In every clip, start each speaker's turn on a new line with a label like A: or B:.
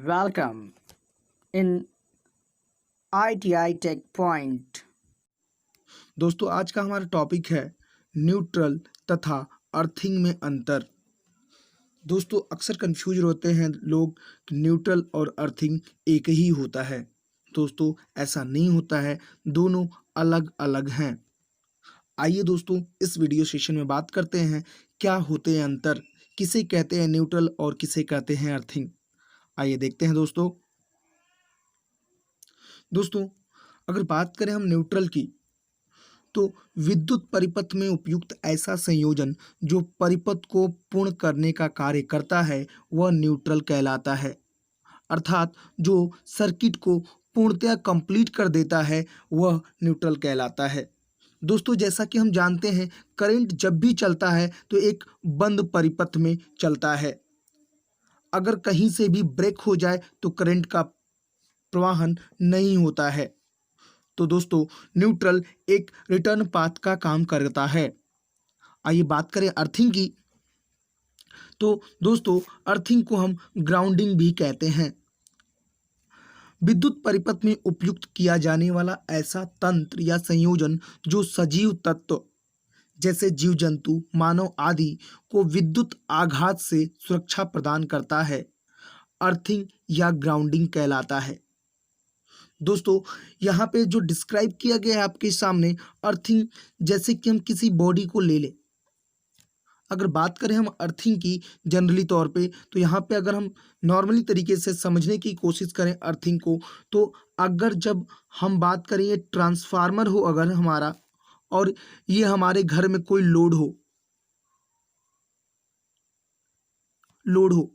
A: Welcome in ITI Tech Point.
B: दोस्तों आज का हमारा टॉपिक है न्यूट्रल तथा अर्थिंग में अंतर। दोस्तों अक्सर कंफ्यूज होते हैं लोग कि न्यूट्रल और अर्थिंग एक ही होता है। दोस्तों ऐसा नहीं होता है, दोनों अलग अलग हैं। आइए दोस्तों इस वीडियो सेशन में बात करते हैं क्या होते हैं अंतर, किसे कहते हैं न्यूट्रल और किसे कहते हैं अर्थिंग। आइए देखते हैं दोस्तों अगर बात करें हम न्यूट्रल की, तो विद्युत परिपथ में उपयुक्त ऐसा संयोजन जो परिपथ को पूर्ण करने का कार्य करता है वह न्यूट्रल कहलाता है। अर्थात जो सर्किट को पूर्णतया कंप्लीट कर देता है वह न्यूट्रल कहलाता है। दोस्तों जैसा कि हम जानते हैं करंट जब भी चलता है तो एक बंद परिपथ में चलता है। अगर कहीं से भी ब्रेक हो जाए तो करंट का प्रवाहन नहीं होता है। तो दोस्तों न्यूट्रल एक रिटर्न पाथ का काम करता है। आइए बात करें अर्थिंग की, तो दोस्तों अर्थिंग को हम ग्राउंडिंग भी कहते हैं। विद्युत परिपथ में उपयुक्त किया जाने वाला ऐसा तंत्र या संयोजन जो सजीव तत्व जैसे जीव जंतु, मानव आदि को विद्युत आघात से सुरक्षा प्रदान करता है, अर्थिंग या ग्राउंडिंग कहलाता है। दोस्तों यहाँ पे जो डिस्क्राइब किया गया है आपके सामने अर्थिंग, जैसे कि हम किसी बॉडी को ले लें। अगर बात करें हम अर्थिंग की जनरली तौर पे, तो यहाँ पे अगर हम नॉर्मली तरीके से समझने की कोशिश करें अर्थिंग को, तो अगर जब हम बात करें ये ट्रांसफार्मर हो अगर हमारा, और ये हमारे घर में कोई लोड हो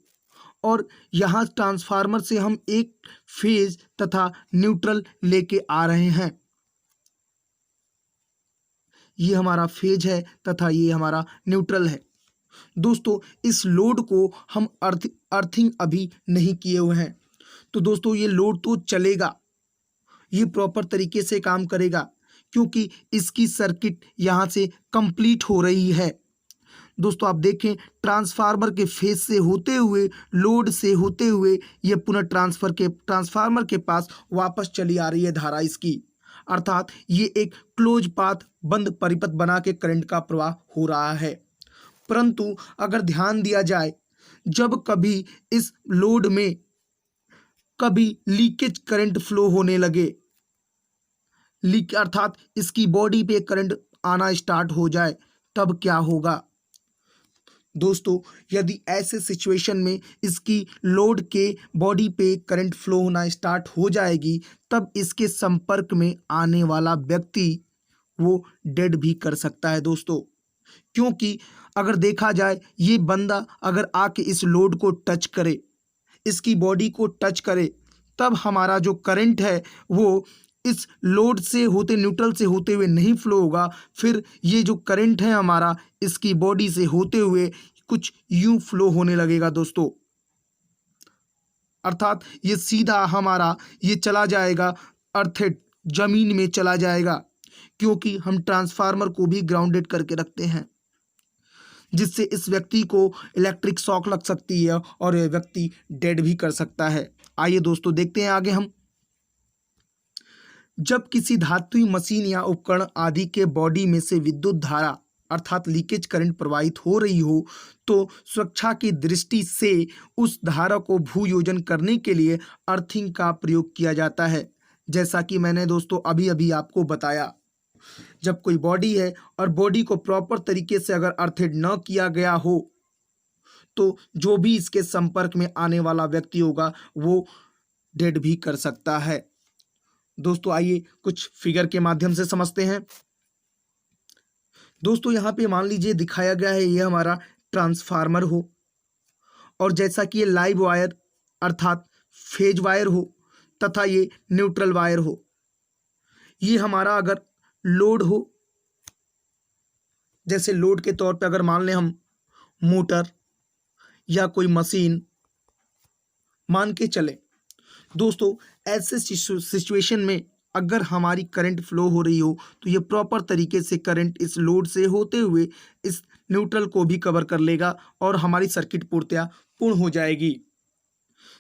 B: और यहाँ ट्रांसफार्मर से हम एक फेज तथा न्यूट्रल लेके आ रहे हैं। ये हमारा फेज है तथा ये हमारा न्यूट्रल है। दोस्तों इस लोड को हम अर्थिंग अभी नहीं किए हुए हैं, तो दोस्तों ये लोड तो चलेगा, ये प्रॉपर तरीके से काम करेगा क्योंकि इसकी सर्किट यहाँ से कंप्लीट हो रही है। दोस्तों आप देखें ट्रांसफार्मर के फेज से होते हुए, लोड से होते हुए ये पुनः ट्रांसफार्मर के पास वापस चली आ रही है धारा इसकी। अर्थात ये एक क्लोज पाथ, बंद परिपथ बना के करंट का प्रवाह हो रहा है। परंतु अगर ध्यान दिया जाए, जब कभी इस लोड में कभी लीकेज करंट फ्लो होने लगे, अर्थात इसकी बॉडी पे करंट आना स्टार्ट हो जाए, तब क्या होगा। दोस्तों यदि ऐसे सिचुएशन में इसकी लोड के बॉडी पे करंट फ्लो होना स्टार्ट हो जाएगी, तब इसके संपर्क में आने वाला व्यक्ति वो डेड भी कर सकता है दोस्तों। क्योंकि अगर देखा जाए ये बंदा अगर आके इस लोड को टच करे, इसकी बॉडी को टच करे, तब हमारा जो करंट है वो इस लोड से होते, न्यूट्रल से होते हुए नहीं फ्लो होगा। फिर ये जो करंट है हमारा इसकी बॉडी से होते हुए कुछ यूं फ्लो होने लगेगा दोस्तों। अर्थात ये सीधा हमारा ये चला जाएगा अर्थेड, जमीन में चला जाएगा, क्योंकि हम ट्रांसफार्मर को भी ग्राउंडेड करके रखते हैं, जिससे इस व्यक्ति को इलेक्ट्रिक शॉक लग सकती है और यह व्यक्ति डेड भी कर सकता है। आइए दोस्तों देखते हैं आगे हम। जब किसी धातुई मशीन या उपकरण आदि के बॉडी में से विद्युत धारा अर्थात लीकेज करंट प्रवाहित हो रही हो, तो सुरक्षा की दृष्टि से उस धारा को भूयोजन करने के लिए अर्थिंग का प्रयोग किया जाता है। जैसा कि मैंने दोस्तों अभी अभी आपको बताया, जब कोई बॉडी है और बॉडी को प्रॉपर तरीके से अगर अर्थेड न किया गया हो, तो जो भी इसके संपर्क में आने वाला व्यक्ति होगा वो डेड भी कर सकता है। दोस्तों आइए कुछ फिगर के माध्यम से समझते हैं। दोस्तों यहाँ पे मान लीजिए दिखाया गया है ये हमारा ट्रांसफार्मर हो, और जैसा कि ये लाइव वायर अर्थात फेज वायर हो तथा ये न्यूट्रल वायर हो। ये हमारा अगर लोड हो, जैसे लोड के तौर पे अगर मान लें हम मोटर या कोई मशीन मान के चले, दोस्तों ऐसे सिचुएशन में अगर हमारी करंट फ्लो हो रही हो, तो ये प्रॉपर तरीके से करंट इस लोड से होते हुए इस न्यूट्रल को भी कवर कर लेगा और हमारी सर्किट पूर्णतया पूर्ण हो जाएगी।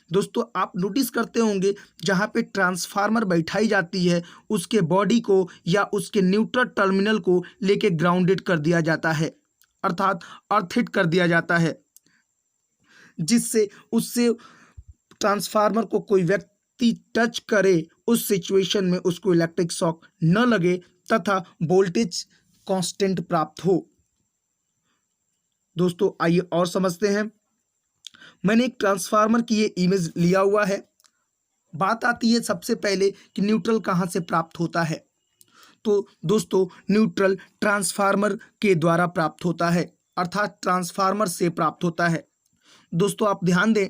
B: दोस्तों आप नोटिस करते होंगे जहाँ पे ट्रांसफार्मर बैठाई जाती है उसके बॉडी को या उसके न्यूट्रल टर्मिनल को लेके ग्राउंडेड कर दिया जाता है, अर्थात अर्थ हिट कर दिया जाता है, जिससे उससे ट्रांसफार्मर को कोई व्यक्ति टच करे उस सिचुएशन में उसको इलेक्ट्रिक शॉक न लगे तथा वोल्टेज कांस्टेंट प्राप्त हो। दोस्तों आइए और समझते हैं। मैंने एक ट्रांसफार्मर की ये इमेज लिया हुआ है। बात आती है सबसे पहले कि न्यूट्रल कहाँ से प्राप्त होता है। तो दोस्तों न्यूट्रल ट्रांसफार्मर के द्वारा प्राप्त होता है, अर्थात ट्रांसफार्मर से प्राप्त होता है। दोस्तों आप ध्यान दें,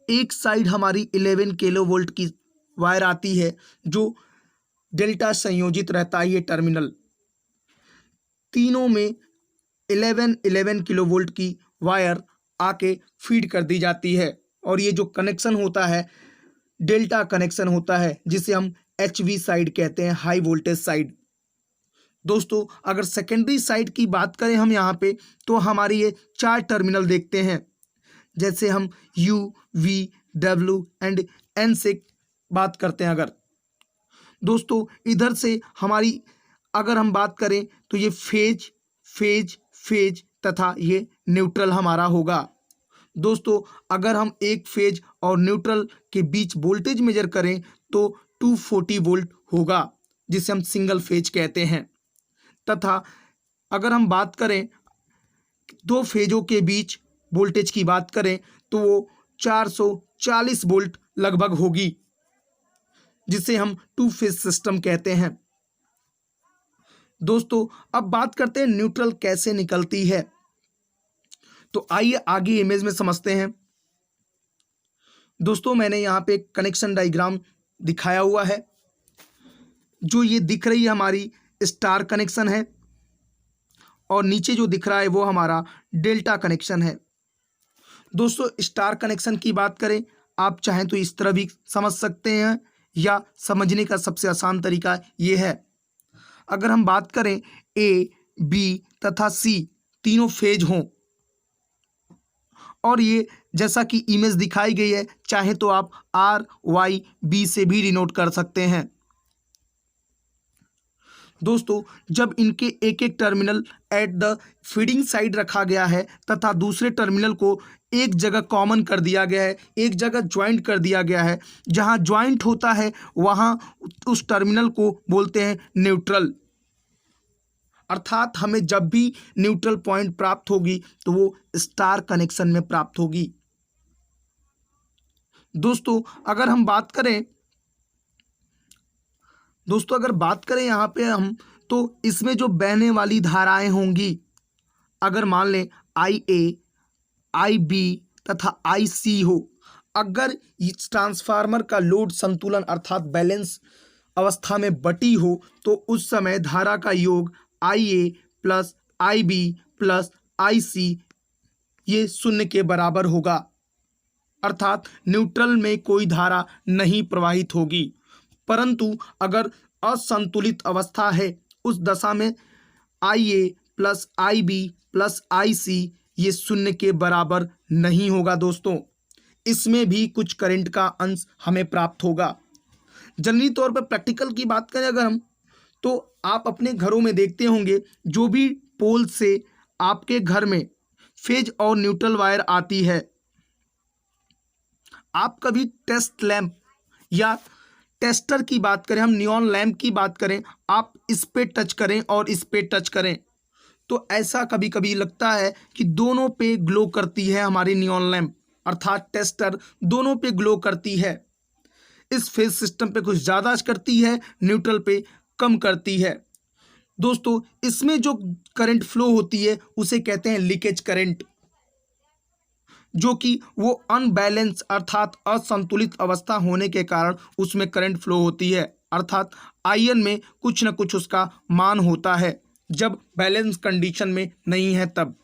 B: एक साइड हमारी 11 किलोवोल्ट की वायर आती है जो डेल्टा संयोजित रहता है। ये टर्मिनल तीनों में 11 किलोवोल्ट की वायर आके फीड कर दी जाती है और ये जो कनेक्शन होता है डेल्टा कनेक्शन होता है, जिसे हम HV साइड कहते हैं, हाई वोल्टेज साइड। दोस्तों अगर सेकेंडरी साइड की बात करें हम यहाँ पे, तो हमारी ये 4 टर्मिनल देखते हैं। जैसे हम U, V, W and N से बात करते हैं। अगर दोस्तों इधर से हमारी अगर हम बात करें तो ये फेज फेज फेज तथा ये न्यूट्रल हमारा होगा। दोस्तों अगर हम एक फेज और न्यूट्रल के बीच वोल्टेज मेजर करें तो 240 वोल्ट होगा, जिसे हम सिंगल फेज कहते हैं। तथा अगर हम बात करें दो फेजों के बीच वोल्टेज की बात करें तो वो 440 वोल्ट लगभग होगी, जिसे हम 2 फेज सिस्टम कहते हैं। दोस्तों अब बात करते हैं न्यूट्रल कैसे निकलती है। तो आइए आगे इमेज में समझते हैं। दोस्तों मैंने यहाँ पे एक कनेक्शन डायग्राम दिखाया हुआ है। जो ये दिख रही है हमारी स्टार कनेक्शन है और नीचे जो दिख रहा है वो हमारा डेल्टा कनेक्शन है। दोस्तों स्टार कनेक्शन की बात करें, आप चाहें तो इस तरह भी समझ सकते हैं या समझने का सबसे आसान तरीका ये है। अगर हम बात करें A, B तथा C तीनों फेज हों और ये जैसा कि इमेज दिखाई गई है, चाहे तो आप RYB से भी डिनोट कर सकते हैं। दोस्तों जब इनके एक एक terminal at the feeding side रखा गया है तथा दूसरे टर्मिनल को एक जगह कॉमन कर दिया गया है, एक जगह ज्वाइंट कर दिया गया है, जहां ज्वाइंट होता है वहां उस टर्मिनल को बोलते हैं न्यूट्रल। अर्थात हमें जब भी न्यूट्रल पॉइंट प्राप्त होगी तो वो स्टार कनेक्शन में प्राप्त होगी। दोस्तों अगर हम बात करें यहाँ पे हम, तो इसमें जो बहने वाली धाराएं होंगी, अगर मान लें IA, IB तथा IC हो, अगर इस ट्रांसफार्मर का लोड संतुलन अर्थात बैलेंस अवस्था में बटी हो तो उस समय धारा का योग IA plus IB plus IC ये 0 के बराबर होगा, अर्थात न्यूट्रल में कोई धारा नहीं प्रवाहित होगी। परंतु अगर असंतुलित अवस्था है उस दशा में IA plus IB plus IC ये 0 के बराबर नहीं होगा। दोस्तों इसमें भी कुछ करंट का अंश हमें प्राप्त होगा। जनरली तौर पर प्रैक्टिकल की बात करें अगर हम, तो आप अपने घरों में देखते होंगे जो भी पोल से आपके घर में फेज और न्यूट्रल वायर आती है, आप कभी टेस्ट लैंप या टेस्टर की बात करें, हम नियॉन लैंप की बात करें, आप इस पे टच करें और इस पे टच करें तो ऐसा कभी कभी लगता है कि दोनों पे ग्लो करती है हमारी नियॉन लैंप, अर्थात टेस्टर दोनों पे ग्लो करती है। इस फेज सिस्टम पे कुछ ज़्यादा करती है, न्यूट्रल पे कम करती है। दोस्तों इसमें जो करंट फ्लो होती है उसे कहते हैं लीकेज करंट, जो कि वो अनबैलेंस अर्थात असंतुलित अवस्था होने के कारण उसमें करंट फ्लो होती है, अर्थात आयन में कुछ न कुछ उसका मान होता है जब बैलेंस कंडीशन में नहीं है तब।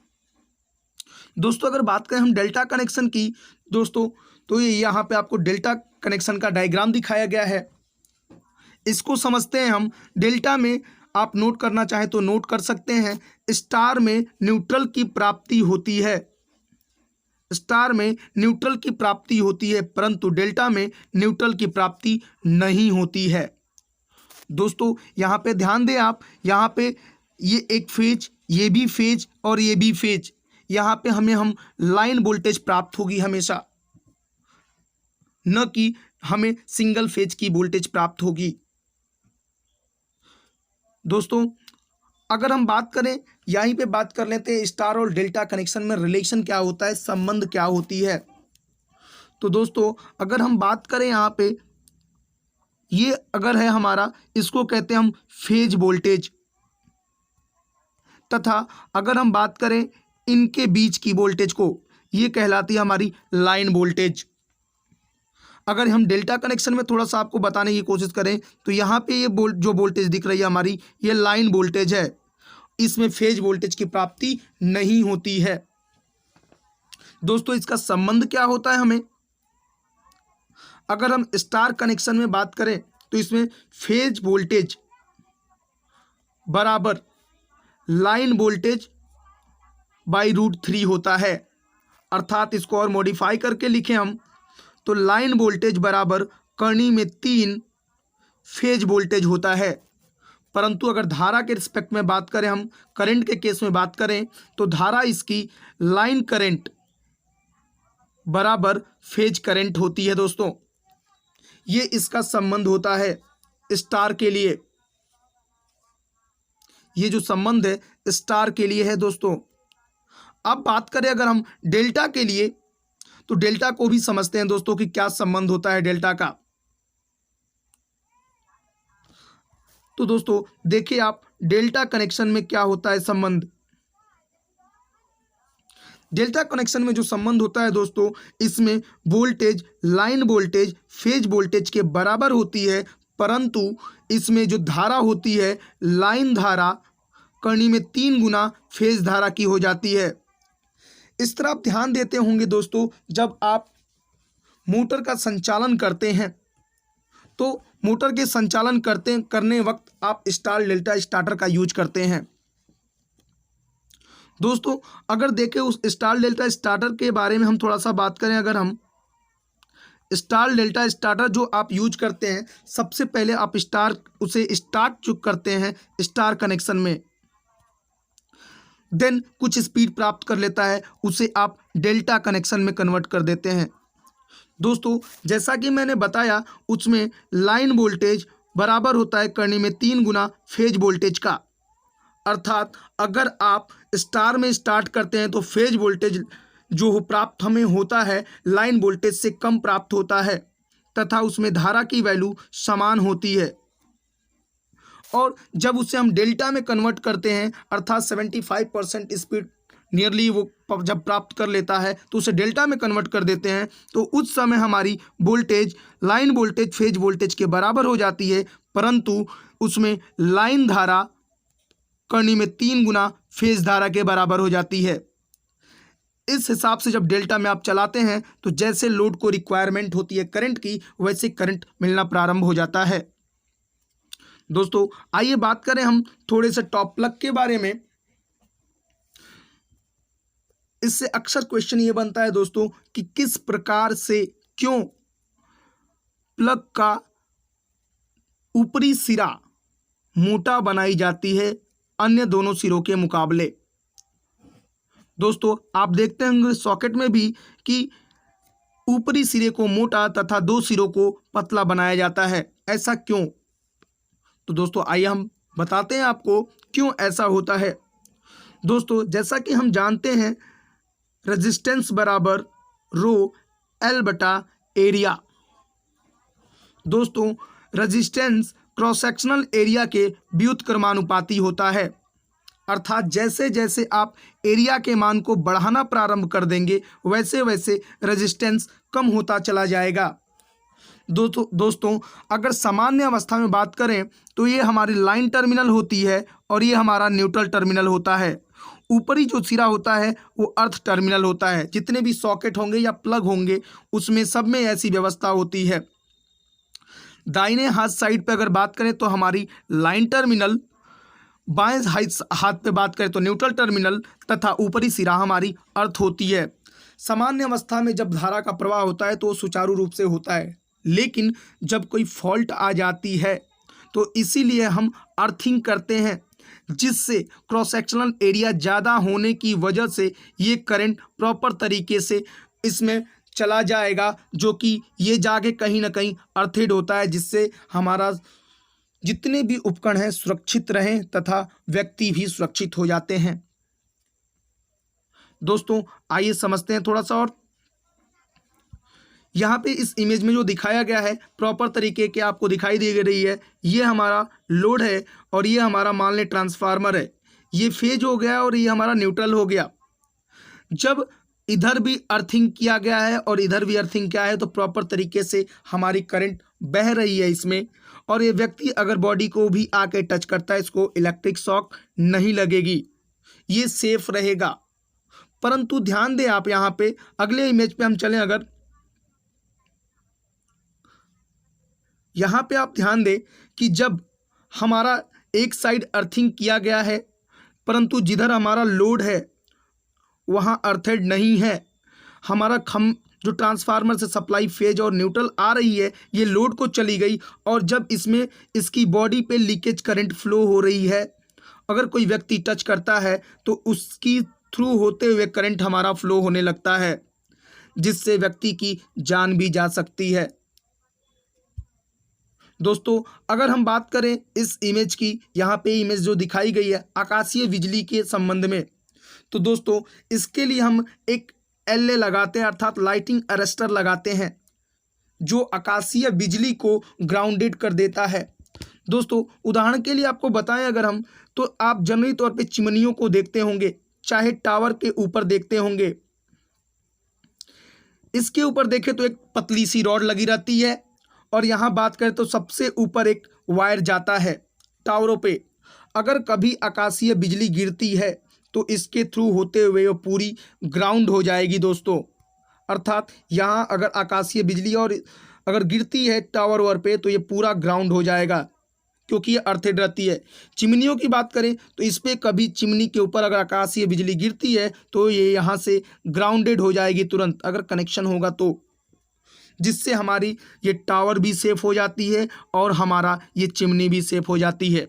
B: दोस्तों अगर बात करें हम डेल्टा कनेक्शन की, दोस्तों तो ये यहाँ पे आपको डेल्टा कनेक्शन का डायग्राम दिखाया गया है। इसको समझते हैं हम। डेल्टा में आप नोट करना चाहें तो नोट कर सकते हैं, स्टार में न्यूट्रल की प्राप्ति होती है, स्टार में न्यूट्रल की प्राप्ति होती है, परंतु डेल्टा में न्यूट्रल की प्राप्ति नहीं होती है। दोस्तों यहाँ पे ध्यान दें आप, यहाँ पे ये एक फेज, ये भी फेज और ये भी फेज, यहाँ पे हम लाइन वोल्टेज प्राप्त होगी हमेशा, न कि हमें सिंगल फेज की वोल्टेज प्राप्त होगी। दोस्तों अगर हम बात करें, यहीं पे बात कर लेते हैं स्टार और डेल्टा कनेक्शन में रिलेशन क्या होता है, संबंध क्या होती है। तो दोस्तों अगर हम बात करें यहाँ पे, ये अगर है हमारा, इसको कहते हैं हम फेज वोल्टेज, तथा अगर हम बात करें इनके बीच की वोल्टेज को, ये कहलाती है हमारी लाइन वोल्टेज। अगर हम डेल्टा कनेक्शन में थोड़ा सा आपको बताने की कोशिश करें तो यहाँ पे ये जो वोल्टेज दिख रही है हमारी, ये लाइन वोल्टेज है, इसमें फेज वोल्टेज की प्राप्ति नहीं होती है। दोस्तों इसका संबंध क्या होता है हमें, अगर हम स्टार कनेक्शन में बात करें तो इसमें फेज वोल्टेज बराबर लाइन वोल्टेज बाई √3 होता है, अर्थात इसको और मॉडिफाई करके लिखें हम तो लाइन वोल्टेज बराबर करनी में 3 फेज वोल्टेज होता है। परंतु अगर धारा के रिस्पेक्ट में बात करें, हम करंट के केस में बात करें तो धारा इसकी लाइन करंट बराबर फेज करंट होती है। दोस्तों ये इसका संबंध होता है स्टार के लिए, ये जो संबंध है स्टार के लिए है। दोस्तों अब बात करें अगर हम डेल्टा के लिए, तो डेल्टा को भी समझते हैं दोस्तों कि क्या संबंध होता है डेल्टा का। तो दोस्तों देखिए आप, डेल्टा कनेक्शन में क्या होता है संबंध। डेल्टा कनेक्शन में जो संबंध होता है दोस्तों, इसमें voltage line voltage phase voltage के बराबर होती है, परंतु इसमें जो धारा होती है लाइन धारा करनी में 3 गुना फेज धारा की हो जाती है। इस तरह आप ध्यान देते होंगे दोस्तों, जब आप मोटर का संचालन करते हैं तो मोटर के संचालन करने वक्त आप स्टार डेल्टा स्टार्टर का यूज करते हैं। दोस्तों अगर देखें उस स्टार डेल्टा स्टार्टर के बारे में हम थोड़ा सा बात करें, अगर हम स्टार डेल्टा स्टार्टर जो आप यूज करते हैं, सबसे पहले आप उसे स्टार्ट जो करते हैं स्टार कनेक्शन में, देन कुछ स्पीड प्राप्त कर लेता है, उसे आप डेल्टा कनेक्शन में कन्वर्ट कर देते हैं। दोस्तों जैसा कि मैंने बताया, उसमें लाइन वोल्टेज बराबर होता है करनी में 3 गुना फेज वोल्टेज का, अर्थात अगर आप स्टार में स्टार्ट करते हैं तो फेज वोल्टेज जो प्राप्त हमें होता है लाइन वोल्टेज से कम प्राप्त होता है, तथा उसमें धारा की वैल्यू समान होती है। और जब उसे हम डेल्टा में कन्वर्ट करते हैं, अर्थात 75% स्पीड नियरली वो जब प्राप्त कर लेता है तो उसे डेल्टा में कन्वर्ट कर देते हैं, तो उस समय हमारी voltage line voltage phase voltage के बराबर हो जाती है, परंतु उसमें लाइन धारा करनी में 3 गुना फेज धारा के बराबर हो जाती है। इस हिसाब से जब डेल्टा में आप चलाते हैं तो जैसे लोड को रिक्वायरमेंट होती है करंट की, वैसे करंट मिलना प्रारंभ हो जाता है। दोस्तों आइए बात करें हम थोड़े से टॉप प्लग के बारे में। इससे अक्सर क्वेश्चन ये बनता है दोस्तों कि किस प्रकार से क्यों प्लग का ऊपरी सिरा मोटा बनाई जाती है अन्य दोनों सिरों के मुकाबले। दोस्तों आप देखते होंगे सॉकेट में भी कि ऊपरी सिरे को मोटा तथा 2 सिरों को पतला बनाया जाता है, ऐसा क्यों? तो दोस्तों आइए हम बताते हैं आपको क्यों ऐसा होता है। दोस्तों जैसा कि हम जानते हैं, रेजिस्टेंस बराबर रो L बटा एरिया। दोस्तों रेजिस्टेंस क्रॉस सेक्शनल एरिया के व्युत्क्रमानुपाती होता है, अर्थात जैसे जैसे आप एरिया के मान को बढ़ाना प्रारंभ कर देंगे वैसे वैसे रेजिस्टेंस कम होता चला जाएगा। दोस्तों अगर सामान्य अवस्था में बात करें तो ये हमारी लाइन टर्मिनल होती है और ये हमारा न्यूट्रल टर्मिनल होता है। ऊपरी जो सिरा होता है वो अर्थ टर्मिनल होता है। जितने भी सॉकेट होंगे या प्लग होंगे उसमें सब में ऐसी व्यवस्था होती है। दाहिने हाथ साइड पे अगर बात करें तो हमारी लाइन टर्मिनल, बाएं हाथ पे बात करें तो न्यूट्रल टर्मिनल तथा ऊपरी सिरा हमारी अर्थ होती है। सामान्य अवस्था में जब धारा का प्रवाह होता है तो वो सुचारू रूप से होता है, लेकिन जब कोई फॉल्ट आ जाती है तो इसीलिए हम अर्थिंग करते हैं, जिससे क्रॉस सेक्शनल एरिया ज़्यादा होने की वजह से ये करंट प्रॉपर तरीके से इसमें चला जाएगा, जो कि ये जाके कहीं ना कहीं अर्थेड होता है, जिससे हमारा जितने भी उपकरण हैं सुरक्षित रहें तथा व्यक्ति भी सुरक्षित हो जाते हैं। दोस्तों आइए समझते हैं थोड़ा सा और। यहाँ पे इस इमेज में जो दिखाया गया है प्रॉपर तरीके के आपको दिखाई दे रही है, ये हमारा लोड है और ये हमारा मान लें ट्रांसफार्मर है। ये फेज हो गया और ये हमारा न्यूट्रल हो गया। जब इधर भी अर्थिंग किया गया है और इधर भी अर्थिंग किया है तो प्रॉपर तरीके से हमारी करंट बह रही है इसमें, और ये व्यक्ति अगर बॉडी को भी आके टच करता है इसको इलेक्ट्रिक शॉक नहीं लगेगी, ये सेफ रहेगा। परंतु ध्यान दें आप, यहाँ पे अगले इमेज पे हम चलें, अगर यहाँ पे आप ध्यान दें कि जब हमारा एक साइड अर्थिंग किया गया है परंतु जिधर हमारा लोड है वहाँ अर्थेड नहीं है, हमारा जो ट्रांसफार्मर से सप्लाई फेज और न्यूट्रल आ रही है ये लोड को चली गई, और जब इसमें इसकी बॉडी पे लीकेज करंट फ्लो हो रही है, अगर कोई व्यक्ति टच करता है तो उसकी थ्रू होते हुए करंट हमारा फ्लो होने लगता है, जिससे व्यक्ति की जान भी जा सकती है। दोस्तों अगर हम बात करें इस इमेज की, यहाँ पे इमेज जो दिखाई गई है आकाशीय बिजली के संबंध में, तो दोस्तों इसके लिए हम एक एलए लगाते हैं, अर्थात लाइटिंग अरेस्टर लगाते हैं, जो आकाशीय बिजली को ग्राउंडेड कर देता है। दोस्तों उदाहरण के लिए आपको बताएं अगर हम, तो आप जनरली तौर पे चिमनियों को देखते होंगे, चाहे टावर के ऊपर देखते होंगे, इसके ऊपर देखें तो एक पतली सी रॉड लगी रहती है, और यहाँ बात करें तो सबसे ऊपर एक वायर जाता है टावरों पे। अगर कभी आकाशीय बिजली गिरती है तो इसके थ्रू होते हुए वो पूरी ग्राउंड हो जाएगी दोस्तों। अर्थात यहाँ अगर आकाशीय बिजली और अगर गिरती है टावर वावर पे तो ये पूरा ग्राउंड हो जाएगा, क्योंकि ये अर्थेड रहती है। चिमनियों की बात करें तो इस पर कभी चिमनी के ऊपर अगर आकाशीय बिजली गिरती है तो ये यहाँ से ग्राउंडेड हो जाएगी तुरंत अगर कनेक्शन होगा तो, जिससे हमारी ये टावर भी सेफ हो जाती है और हमारा ये चिमनी भी सेफ हो जाती है।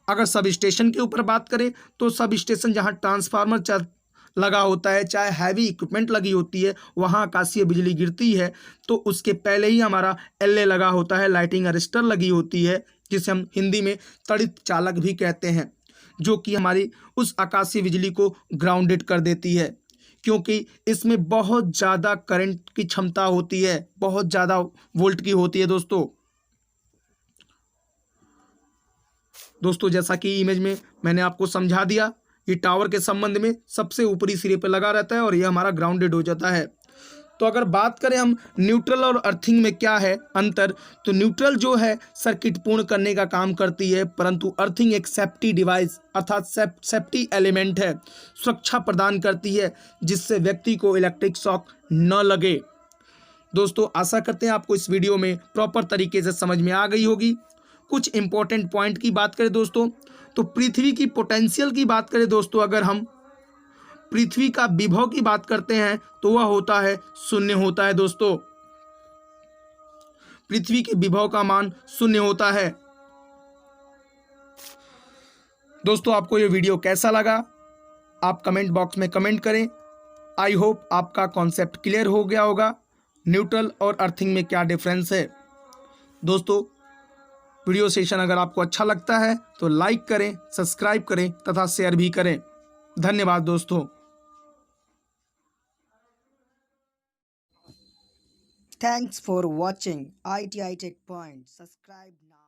B: अगर सब स्टेशन के ऊपर बात करें तो सब स्टेशन जहाँ ट्रांसफार्मर लगा होता है, चाहे हैवी इक्विपमेंट लगी होती है, वहाँ आकाशीय बिजली गिरती है तो उसके पहले ही हमारा एलए लगा होता है, लाइटिंग अरेस्टर लगी होती है, जिसे हम हिंदी में तड़ित चालक भी कहते हैं, जो कि हमारी उस आकाशीय बिजली को ग्राउंडेड कर देती है, क्योंकि इसमें बहुत ज़्यादा करंट की क्षमता होती है, बहुत ज़्यादा वोल्ट की होती है। दोस्तों जैसा कि इमेज में मैंने आपको समझा दिया, ये टावर के संबंध में सबसे ऊपरी सिरे पर लगा रहता है और ये हमारा ग्राउंडेड हो जाता है। तो अगर बात करें हम न्यूट्रल और अर्थिंग में क्या है अंतर, तो न्यूट्रल जो है सर्किट पूर्ण करने का काम करती है, परंतु अर्थिंग एक सेफ्टी डिवाइस अर्थात सेफ्टी एलिमेंट है, सुरक्षा प्रदान करती है, जिससे व्यक्ति को इलेक्ट्रिक शॉक न लगे। दोस्तों आशा करते हैं आपको इस वीडियो में प्रॉपर तरीके से समझ में आ गई होगी। कुछ इंपॉर्टेंट पॉइंट की बात करें दोस्तों, तो पृथ्वी की पोटेंशियल की बात करें दोस्तों, अगर हम पृथ्वी का विभव की बात करते हैं तो वह होता है 0 होता है दोस्तों। पृथ्वी के विभव का मान 0 होता है। दोस्तों आपको यह वीडियो कैसा लगा आप कमेंट बॉक्स में कमेंट करें। आई होप आपका कॉन्सेप्ट क्लियर हो गया होगा, न्यूट्रल और अर्थिंग में क्या डिफरेंस है। दोस्तों वीडियो सेशन अगर आपको अच्छा लगता है तो लाइक करें, सब्सक्राइब करें तथा शेयर भी करें। धन्यवाद दोस्तों।
A: Thanks for watching ITI Tech Point. Subscribe now.